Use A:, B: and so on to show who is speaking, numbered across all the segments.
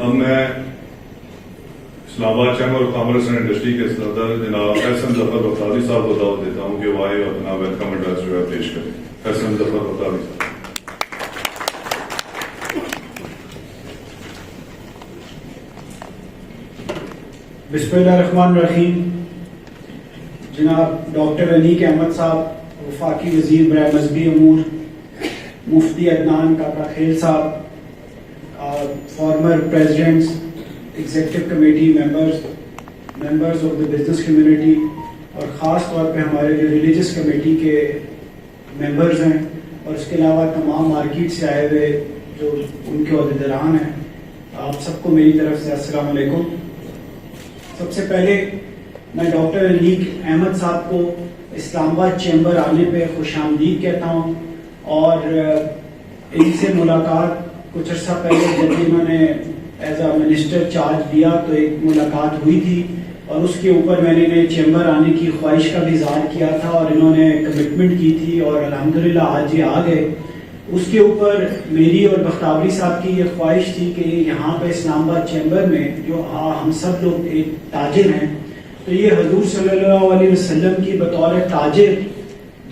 A: اب میں اسلام آباد chamber of commerce and industry کے صدر جناب احسن ظفر بختیاری صاحب کو دعوت دیتا ہوں کہ وہ آئے اور اپنا ویلکم ایڈریس جو ہے پیش کریں. احسن ظفر بختیاری صاحب.
B: بسم اللہ الرحمن الرحیم. جناب ڈاکٹر انیک احمد صاحب وفاقی وزیر برائے مذہبی امور، مفتی عدنان کاکا خیل صاحب، former presidents, executive committee members of the business community, اور خاص طور پہ ہمارے جو ریلیجس کمیٹی کے ممبرز ہیں، اور اس کے علاوہ تمام مارکیٹ سے آئے ہوئے جو ان کے عہدیداران ہیں، آپ سب کو میری طرف سے السلام علیکم. سب سے پہلے میں ڈاکٹر انیک احمد صاحب کو اسلام آباد چیمبر آنے پہ خوش آمدید کہتا ہوں، اور ان سے ملاقات کچھ عرصہ پہلے جب انہوں نے ایز اے منسٹر چارج دیا تو ایک ملاقات ہوئی تھی، اور اس کے اوپر میں نے انہیں چیمبر آنے کی خواہش کا بھی اظہار کیا تھا اور انہوں نے کمٹمنٹ کی تھی، اور الحمدللہ آج یہ آ گئے. اس کے اوپر میری اور بختیاری صاحب کی یہ خواہش تھی کہ یہاں پہ اسلام آباد چیمبر میں جو ہم سب لوگ ایک تاجر ہیں، تو یہ حضور صلی اللہ علیہ وسلم کی بطور تاجر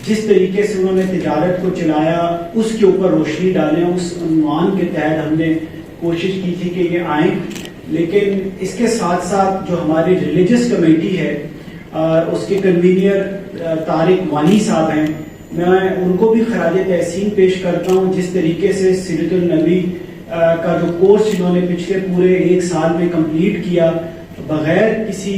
B: جس طریقے سے انہوں نے تجارت کو چلایا اس کے اوپر روشنی ڈالیں. اس عنوان کے تحت ہم نے کوشش کی تھی کہ یہ آئیں، لیکن اس کے ساتھ ساتھ جو ہماری ریلیجس کمیٹی ہے اس کے کنوینئر طارق وانی صاحب ہیں، میں ان کو بھی خراج تحسین پیش کرتا ہوں. جس طریقے سے سیرت النبی کا جو کورس انہوں نے پچھلے پورے ایک سال میں کمپلیٹ کیا بغیر کسی،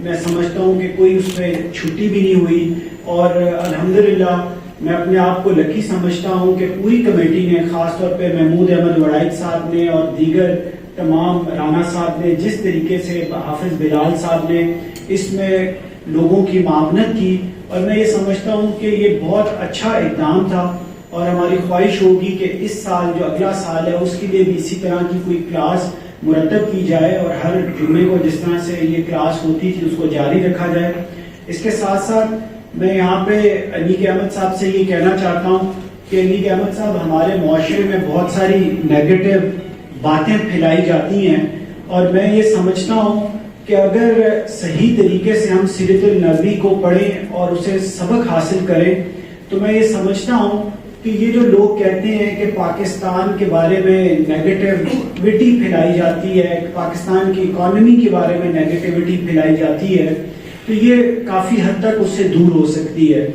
B: میں سمجھتا ہوں کہ کوئی اس میں چھٹی بھی نہیں ہوئی، اور الحمدللہ میں اپنے آپ کو لکی سمجھتا ہوں کہ پوری کمیٹی نے، خاص طور پہ محمود احمد وڑائچ صاحب نے اور دیگر تمام رانا صاحب نے، جس طریقے سے حافظ بلال صاحب نے اس میں لوگوں کی معاونت کی، اور میں یہ سمجھتا ہوں کہ یہ بہت اچھا اقدام تھا. اور ہماری خواہش ہوگی کہ اس سال جو اگلا سال ہے اس کے لیے بھی اسی طرح کی کوئی کلاس مرتب کی جائے، اور ہر جمعے کو جس طرح سے یہ کلاس ہوتی تھی اس کو جاری رکھا جائے. اس کے ساتھ ساتھ میں یہاں پہ انیک احمد صاحب سے یہ کہنا چاہتا ہوں کہ انیک احمد صاحب، ہمارے معاشرے میں بہت ساری نیگیٹو باتیں پھیلائی جاتی ہیں، اور میں یہ سمجھتا ہوں کہ اگر صحیح طریقے سے ہم سیرت النبی کو پڑھیں اور اسے سبق حاصل کریں تو میں یہ سمجھتا ہوں کہ یہ جو لوگ کہتے ہیں کہ پاکستان کے بارے میں نیگیٹیوٹی پھیلائی جاتی ہے، پاکستان کی اکانومی کے بارے میں نیگیٹیوٹی پھیلائی جاتی ہے، تو یہ کافی حد تک اس سے دور ہو سکتی ہے.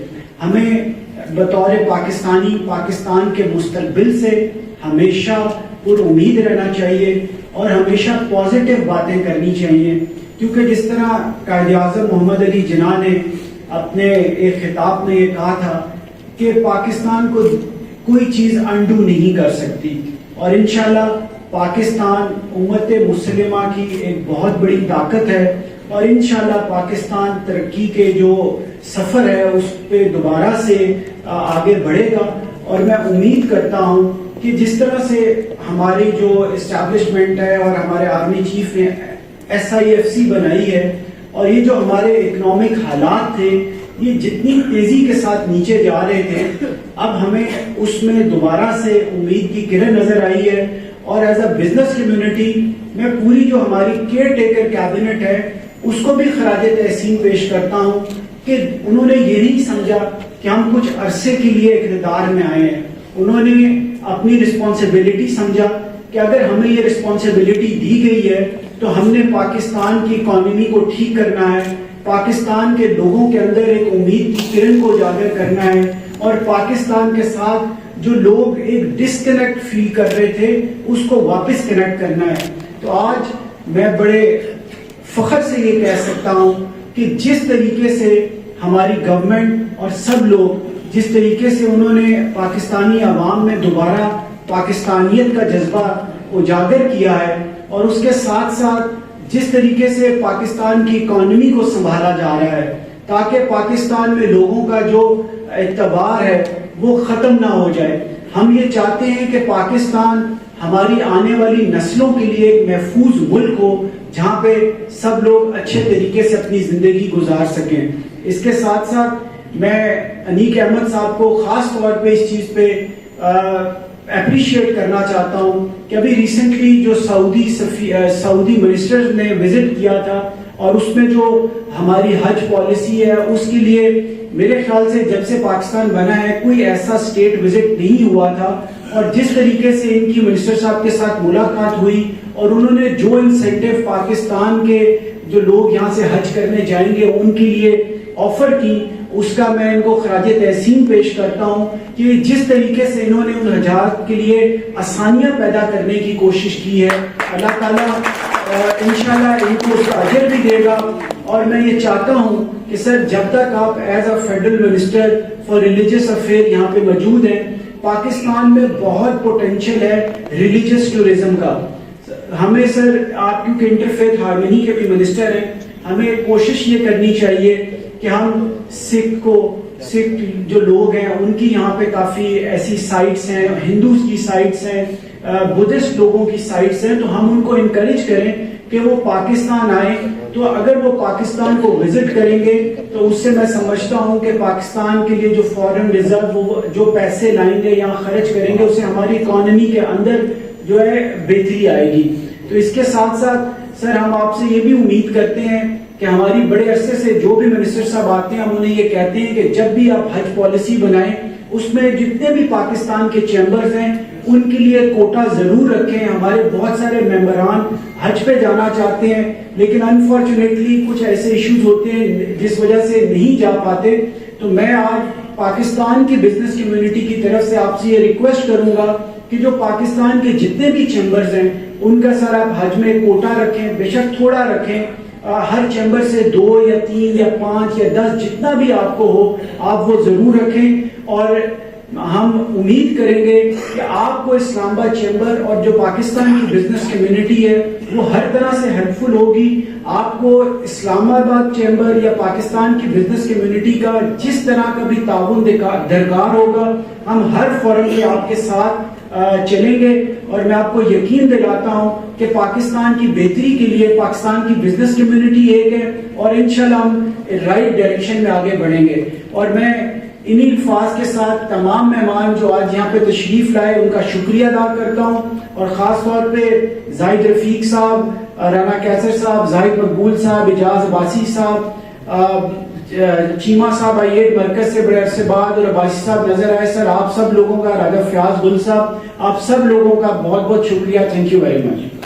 B: ہمیں بطور پاکستانی پاکستان کے مستقبل سے ہمیشہ پر امید رہنا چاہیے اور ہمیشہ پازیٹیو باتیں کرنی چاہیے، کیونکہ جس طرح قائد اعظم محمد علی جناح نے اپنے ایک خطاب میں یہ کہا تھا کہ پاکستان کو کوئی چیز انڈو نہیں کر سکتی، اور انشاءاللہ پاکستان امت مسلمہ کی ایک بہت بڑی طاقت ہے، اور انشاءاللہ پاکستان ترقی کے جو سفر ہے اس پہ دوبارہ سے آگے بڑھے گا. اور میں امید کرتا ہوں کہ جس طرح سے ہماری جو اسٹیبلشمنٹ ہے اور ہمارے آرمی چیف نے SIFC بنائی ہے، اور یہ جو ہمارے اکنامک حالات تھے یہ جتنی تیزی کے ساتھ نیچے جا رہے تھے، اب ہمیں اس میں دوبارہ سے امید کی کرن نظر آئی ہے. اور ایز اے بزنس کمیونٹی میں پوری جو ہماری کیئر ٹیکر کیبنٹ ہے اس کو بھی خراج تحسین پیش کرتا ہوں کہ انہوں نے یہ نہیں سمجھا کہ ہم کچھ عرصے کے لیے اقتدار میں آئے ہیں. انہوں نے اپنی رسپانسبلٹی سمجھا کہ اگر ہمیں یہ رسپانسبلٹی دی گئی ہے تو ہم نے پاکستان کی اکانومی کو ٹھیک کرنا ہے، پاکستان کے لوگوں کے اندر ایک امید کی کرن کو اجاگر کرنا ہے، اور پاکستان کے ساتھ جو لوگ ایک ڈسکنیکٹ فیل کر رہے تھے اس کو واپس کنیکٹ کرنا ہے. تو آج میں بڑے فخر سے یہ کہہ سکتا ہوں کہ جس طریقے سے ہماری گورنمنٹ اور سب لوگ جس طریقے سے انہوں نے پاکستانی عوام میں دوبارہ پاکستانیت کا جذبہ اجاگر کیا ہے، اور اس کے ساتھ ساتھ جس طریقے سے پاکستان کی اکانومی کو سنبھالا جا رہا ہے تاکہ پاکستان میں لوگوں کا جو اعتبار ہے وہ ختم نہ ہو جائے. ہم یہ چاہتے ہیں کہ پاکستان ہماری آنے والی نسلوں کے لیے ایک محفوظ ملک ہو جہاں پہ سب لوگ اچھے طریقے سے اپنی زندگی گزار سکیں. اس کے ساتھ ساتھ میں انیک احمد صاحب کو خاص طور پہ اس چیز پہ اپریشیٹ کرنا چاہتا ہوں کہ ابھی ریسنٹلی جو سعودی منسٹر نے وزٹ کیا تھا اور اس میں جو ہماری حج پالیسی ہے اس کے لیے میرے خیال سے جب سے پاکستان بنا ہے کوئی ایسا اسٹیٹ وزٹ نہیں ہوا تھا، اور جس طریقے سے ان کی منسٹر صاحب کے ساتھ ملاقات ہوئی اور انہوں نے جو انسینٹیو پاکستان کے جو لوگ یہاں سے حج کرنے جائیں گے ان کے لیے آفر کی، اس کا میں ان کو خراج تحسین پیش کرتا ہوں کہ جس طریقے سے انہوں نے ان حجات کے لیے آسانیاں پیدا کرنے کی کوشش کی ہے، اللہ تعالیٰ انشاءاللہ ان کو اس کا اجر بھی دے گا۔ اور میں یہ چاہتا ہوں کہ سر جب تک آپ as a federal minister for religious affair یہاں پہ موجود ہیں، پاکستان میں بہت پوٹینشیل ہے ریلیجیس ٹورزم کا۔ ہمیں سر آپ کیونکہ انٹرفیتھ ہارمونی کے بھی منسٹر ہیں، ہمیں کوشش یہ کرنی چاہیے کہ ہم سکھ جو لوگ ہیں ان کی یہاں پہ کافی ایسی سائٹس ہیں، ہندوز کی سائٹس ہیں، بدھسٹ لوگوں کی سائٹس ہیں، تو ہم ان کو انکریج کریں کہ وہ پاکستان آئیں۔ تو اگر وہ پاکستان کو وزٹ کریں گے تو اس سے میں سمجھتا ہوں کہ پاکستان کے لیے جو فارن ریزرو وہ جو پیسے لائیں گے یہاں خرچ کریں گے، اس سے ہماری اکانومی کے اندر جو ہے بہتری آئے گی۔ تو اس کے ساتھ ساتھ سر ہم آپ سے یہ بھی امید کرتے ہیں کہ ہماری بڑے عرصے سے جو بھی منسٹر صاحب آتے ہیں ہم انہیں یہ کہتے ہیں کہ جب بھی آپ حج پالیسی بنائیں اس میں جتنے بھی پاکستان کے چیمبرز ہیں ان کے لیے کوٹا ضرور رکھیں۔ ہمارے بہت سارے ممبران حج پہ جانا چاہتے ہیں لیکن انفارچونیٹلی کچھ ایسے ایشوز ہوتے ہیں جس وجہ سے نہیں جا پاتے۔ تو میں آج پاکستان کی بزنس کمیونٹی کی طرف سے آپ سے یہ ریکویسٹ کروں گا کہ جو پاکستان کے جتنے بھی چیمبرز ہیں ان کا سر آپ حج میں کوٹا رکھیں، بے شک تھوڑا رکھیں، ہر چیمبر سے 2 یا 3 یا 5 یا 10 جتنا بھی آپ کو ہو آپ وہ ضرور رکھیں۔ اور ہم امید کریں گے کہ آپ کو اسلام آباد چیمبر اور جو پاکستان کی بزنس کمیونٹی ہے وہ ہر طرح سے ہیلپ فل ہوگی۔ آپ کو اسلام آباد چیمبر یا پاکستان کی بزنس کمیونٹی کا جس طرح کا بھی تعاون درکار ہوگا ہم ہر فورم میں آپ کے ساتھ چلیں گے، اور میں آپ کو یقین دلاتا ہوں کہ پاکستان کی بہتری کے لیے پاکستان کی بزنس کمیونٹی ایک ہے اور انشاءاللہ ہم رائٹ ڈائریکشن میں آگے بڑھیں گے۔ اور میں انہی الفاظ کے ساتھ تمام مہمان جو آج یہاں پہ تشریف لائے ان کا شکریہ ادا کرتا ہوں، اور خاص طور پہ زاہد رفیق صاحب، رانا کیسر صاحب، زاہد مقبول صاحب، اجاز عباسی صاحب، چیمہ صاحب آئیے مرکز سے بڑے عرصے بعد، اور عباسی صاحب نظر آئے۔ سر آپ سب لوگوں کا، راجہ فیاض گل صاحب، آپ سب لوگوں کا بہت بہت شکریہ۔ Thank you very much.